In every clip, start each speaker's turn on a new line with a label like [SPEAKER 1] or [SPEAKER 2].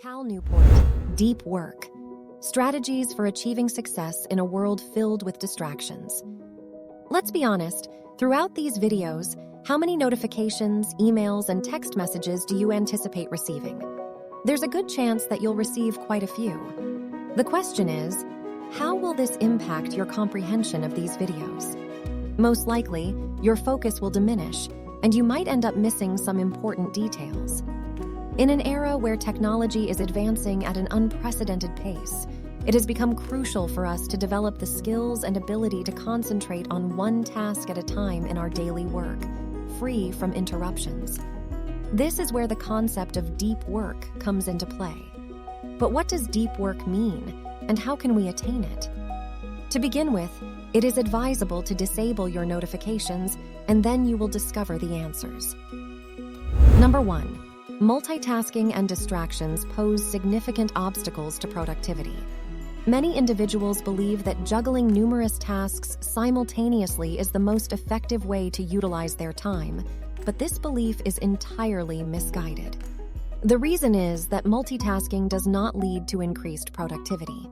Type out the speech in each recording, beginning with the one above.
[SPEAKER 1] Cal Newport, Deep Work. Strategies for achieving success in a world filled with distractions. Let's be honest, throughout these videos, how many notifications, emails, and text messages do you anticipate receiving? There's a good chance that you'll receive quite a few. The question is, how will this impact your comprehension of these videos? Most likely, your focus will diminish, and you might end up missing some important details. In an era where technology is advancing at an unprecedented pace, it has become crucial for us to develop the skills and ability to concentrate on one task at a time in our daily work, free from interruptions. This is where the concept of deep work comes into play. But what does deep work mean, and how can we attain it? To begin with, it is advisable to disable your notifications, and then you will discover the answers. Number 1. Multitasking and distractions pose significant obstacles to productivity. Many individuals believe that juggling numerous tasks simultaneously is the most effective way to utilize their time, but this belief is entirely misguided. The reason is that multitasking does not lead to increased productivity.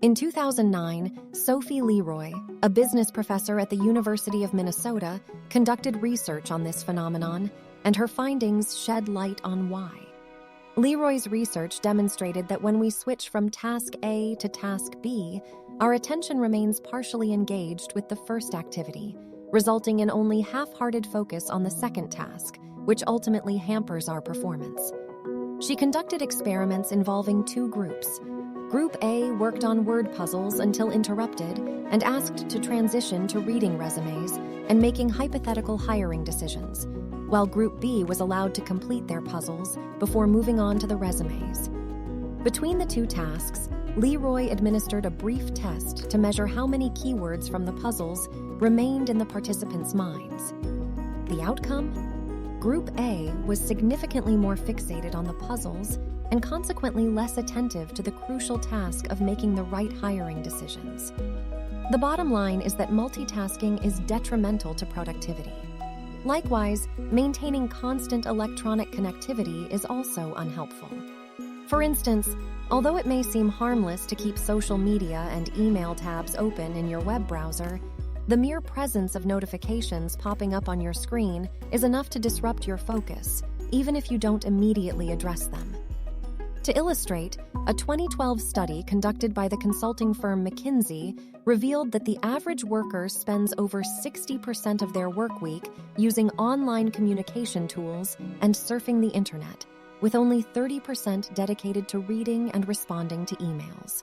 [SPEAKER 1] In 2009, Sophie Leroy, a business professor at the University of Minnesota, conducted research on this phenomenon, and her findings shed light on why. Leroy's research demonstrated that when we switch from task A to task B, our attention remains partially engaged with the first activity, resulting in only half-hearted focus on the second task, which ultimately hampers our performance. She conducted experiments involving two groups. Group A worked on word puzzles until interrupted and asked to transition to reading resumes and making hypothetical hiring decisions, while Group B was allowed to complete their puzzles before moving on to the resumes. Between the two tasks, Leroy administered a brief test to measure how many keywords from the puzzles remained in the participants' minds. The outcome? Group A was significantly more fixated on the puzzles and consequently less attentive to the crucial task of making the right hiring decisions. The bottom line is that multitasking is detrimental to productivity. Likewise, maintaining constant electronic connectivity is also unhelpful. For instance, although it may seem harmless to keep social media and email tabs open in your web browser, the mere presence of notifications popping up on your screen is enough to disrupt your focus, even if you don't immediately address them. To illustrate, a 2012 study conducted by the consulting firm McKinsey revealed that the average worker spends over 60% of their work week using online communication tools and surfing the internet, with only 30% dedicated to reading and responding to emails.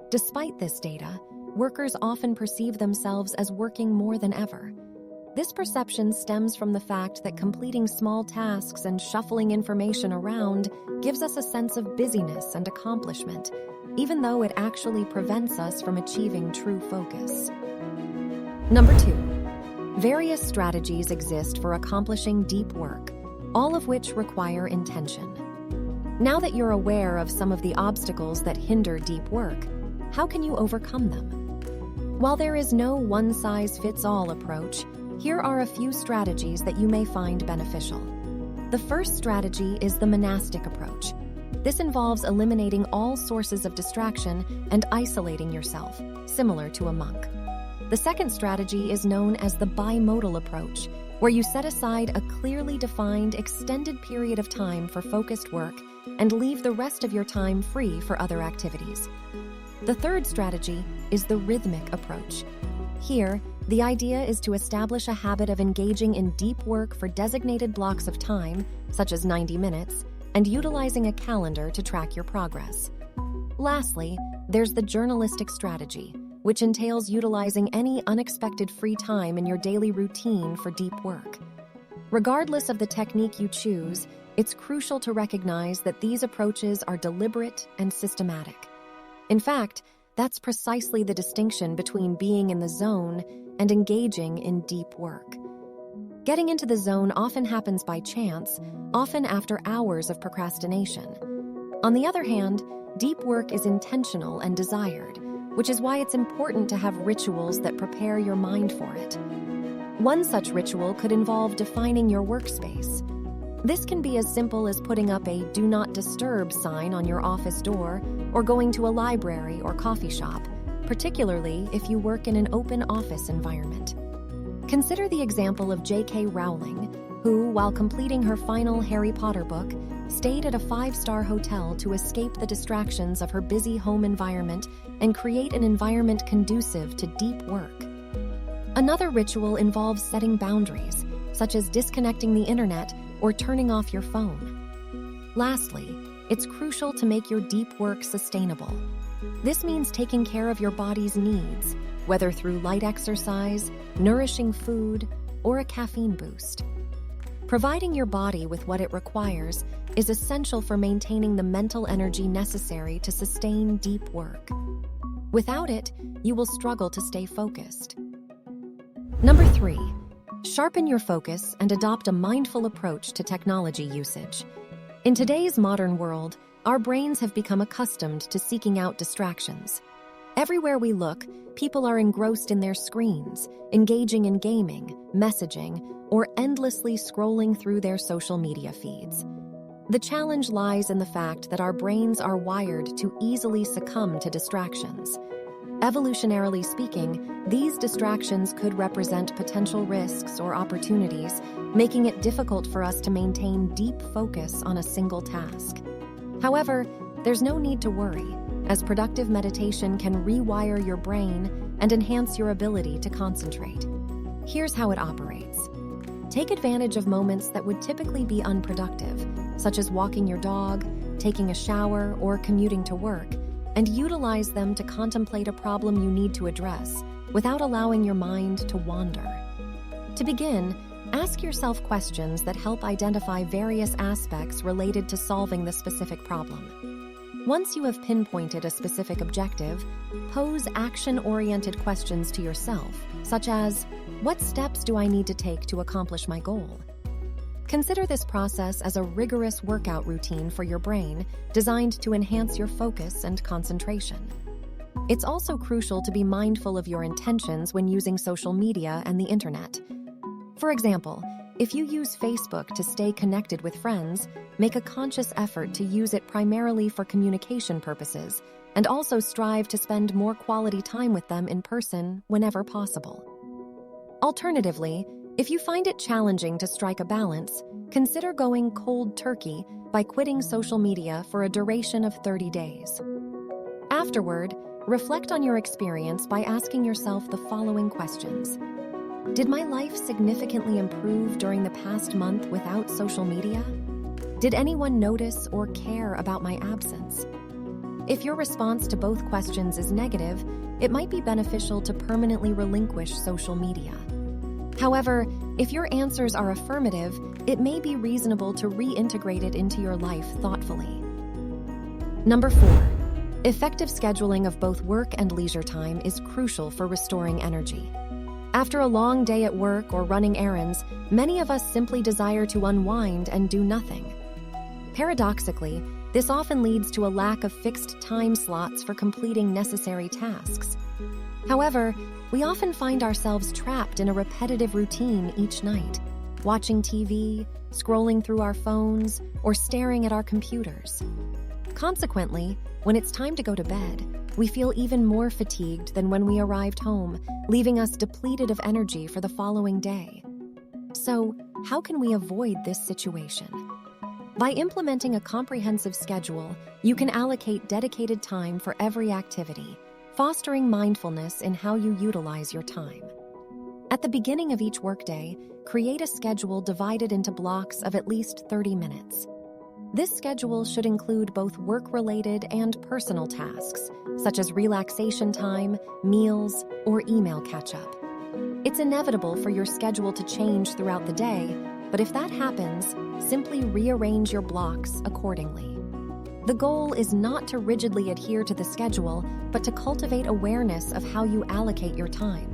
[SPEAKER 1] Despite this data, workers often perceive themselves as working more than ever. This perception stems from the fact that completing small tasks and shuffling information around gives us a sense of busyness and accomplishment, even though it actually prevents us from achieving true focus. Number 2. Various strategies exist for accomplishing deep work, all of which require intention. Now that you're aware of some of the obstacles that hinder deep work, how can you overcome them? While there is no one-size-fits-all approach, here are a few strategies that you may find beneficial. The first strategy is the monastic approach. This involves eliminating all sources of distraction and isolating yourself, similar to a monk. The second strategy is known as the bimodal approach, where you set aside a clearly defined extended period of time for focused work and leave the rest of your time free for other activities. The third strategy is the rhythmic approach. Here, the idea is to establish a habit of engaging in deep work for designated blocks of time, such as 90 minutes, and utilizing a calendar to track your progress. Lastly, there's the journalistic strategy, which entails utilizing any unexpected free time in your daily routine for deep work. Regardless of the technique you choose, it's crucial to recognize that these approaches are deliberate and systematic. In fact, that's precisely the distinction between being in the zone and engaging in deep work. Getting into the zone often happens by chance, often after hours of procrastination. On the other hand, deep work is intentional and desired, which is why it's important to have rituals that prepare your mind for it. One such ritual could involve defining your workspace. This can be as simple as putting up a "Do Not Disturb" sign on your office door or going to a library or coffee shop, particularly if you work in an open office environment. Consider the example of J.K. Rowling, who, while completing her final Harry Potter book, stayed at a 5-star hotel to escape the distractions of her busy home environment and create an environment conducive to deep work. Another ritual involves setting boundaries, such as disconnecting the internet or turning off your phone. Lastly, it's crucial to make your deep work sustainable. This means taking care of your body's needs, whether through light exercise, nourishing food, or a caffeine boost. Providing your body with what it requires is essential for maintaining the mental energy necessary to sustain deep work. Without it, you will struggle to stay focused. Number 3, sharpen your focus and adopt a mindful approach to technology usage. In today's modern world, our brains have become accustomed to seeking out distractions. Everywhere we look, people are engrossed in their screens, engaging in gaming, messaging, or endlessly scrolling through their social media feeds. The challenge lies in the fact that our brains are wired to easily succumb to distractions. Evolutionarily speaking, these distractions could represent potential risks or opportunities, making it difficult for us to maintain deep focus on a single task. However, there's no need to worry, as productive meditation can rewire your brain and enhance your ability to concentrate. Here's how it operates. Take advantage of moments that would typically be unproductive, such as walking your dog, taking a shower, or commuting to work, and utilize them to contemplate a problem you need to address without allowing your mind to wander. To begin, ask yourself questions that help identify various aspects related to solving the specific problem. Once you have pinpointed a specific objective, pose action-oriented questions to yourself, such as, what steps do I need to take to accomplish my goal? Consider this process as a rigorous workout routine for your brain designed to enhance your focus and concentration. It's also crucial to be mindful of your intentions when using social media and the internet. For example, if you use Facebook to stay connected with friends, make a conscious effort to use it primarily for communication purposes, and also strive to spend more quality time with them in person whenever possible. Alternatively, if you find it challenging to strike a balance, consider going cold turkey by quitting social media for a duration of 30 days. Afterward, reflect on your experience by asking yourself the following questions. Did my life significantly improve during the past month without social media? Did anyone notice or care about my absence? If your response to both questions is negative, it might be beneficial to permanently relinquish social media. However, if your answers are affirmative, it may be reasonable to reintegrate it into your life thoughtfully. Number 4, effective scheduling of both work and leisure time is crucial for restoring energy. After a long day at work or running errands, many of us simply desire to unwind and do nothing. Paradoxically, this often leads to a lack of fixed time slots for completing necessary tasks. However, we often find ourselves trapped in a repetitive routine each night, watching TV, scrolling through our phones, or staring at our computers. Consequently, when it's time to go to bed, we feel even more fatigued than when we arrived home, leaving us depleted of energy for the following day. So, how can we avoid this situation? By implementing a comprehensive schedule, you can allocate dedicated time for every activity, fostering mindfulness in how you utilize your time. At the beginning of each workday, create a schedule divided into blocks of at least 30 minutes. This schedule should include both work-related and personal tasks, such as relaxation time, meals, or email catch-up. It's inevitable for your schedule to change throughout the day, but if that happens, simply rearrange your blocks accordingly. The goal is not to rigidly adhere to the schedule, but to cultivate awareness of how you allocate your time.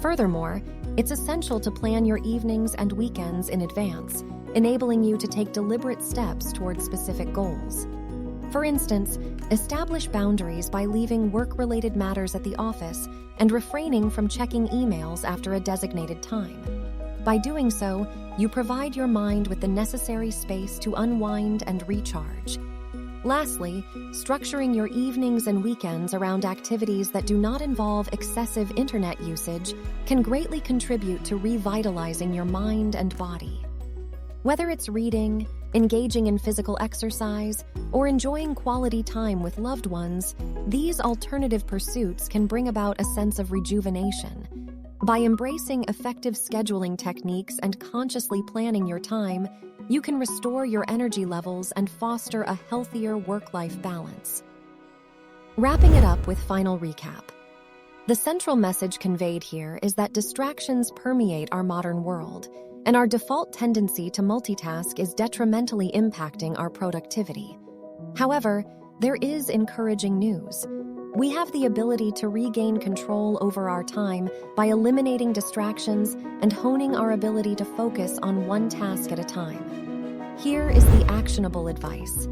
[SPEAKER 1] Furthermore, it's essential to plan your evenings and weekends in advance, enabling you to take deliberate steps towards specific goals. For instance, establish boundaries by leaving work-related matters at the office and refraining from checking emails after a designated time. By doing so, you provide your mind with the necessary space to unwind and recharge. Lastly, structuring your evenings and weekends around activities that do not involve excessive internet usage can greatly contribute to revitalizing your mind and body. Whether it's reading, engaging in physical exercise, or enjoying quality time with loved ones, these alternative pursuits can bring about a sense of rejuvenation. By embracing effective scheduling techniques and consciously planning your time, you can restore your energy levels and foster a healthier work-life balance. Wrapping it up with final recap. The central message conveyed here is that distractions permeate our modern world, and our default tendency to multitask is detrimentally impacting our productivity. However, there is encouraging news. We have the ability to regain control over our time by eliminating distractions and honing our ability to focus on one task at a time. Here is the actionable advice.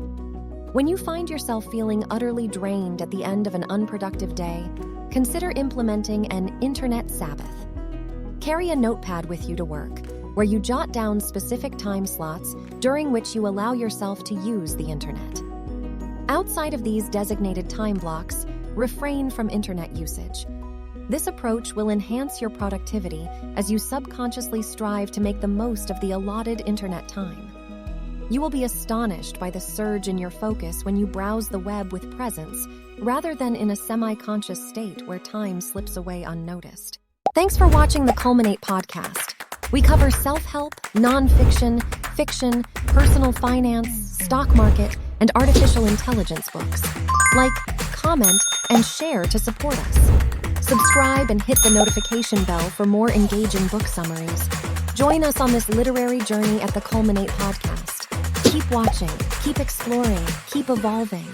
[SPEAKER 1] When you find yourself feeling utterly drained at the end of an unproductive day, consider implementing an internet Sabbath. Carry a notepad with you to work, where you jot down specific time slots during which you allow yourself to use the internet. Outside of these designated time blocks, refrain from internet usage. This approach will enhance your productivity as you subconsciously strive to make the most of the allotted internet time. You will be astonished by the surge in your focus when you browse the web with presence, rather than in a semi-conscious state where time slips away unnoticed. Thanks for watching the Culminate podcast. We cover self-help, non-fiction, fiction, personal finance, stock market, and artificial intelligence books. Like, comment, and share to support us. Subscribe and hit the notification bell for more engaging book summaries. Join us on this literary journey at the Culminate podcast. Keep watching, keep exploring, keep evolving.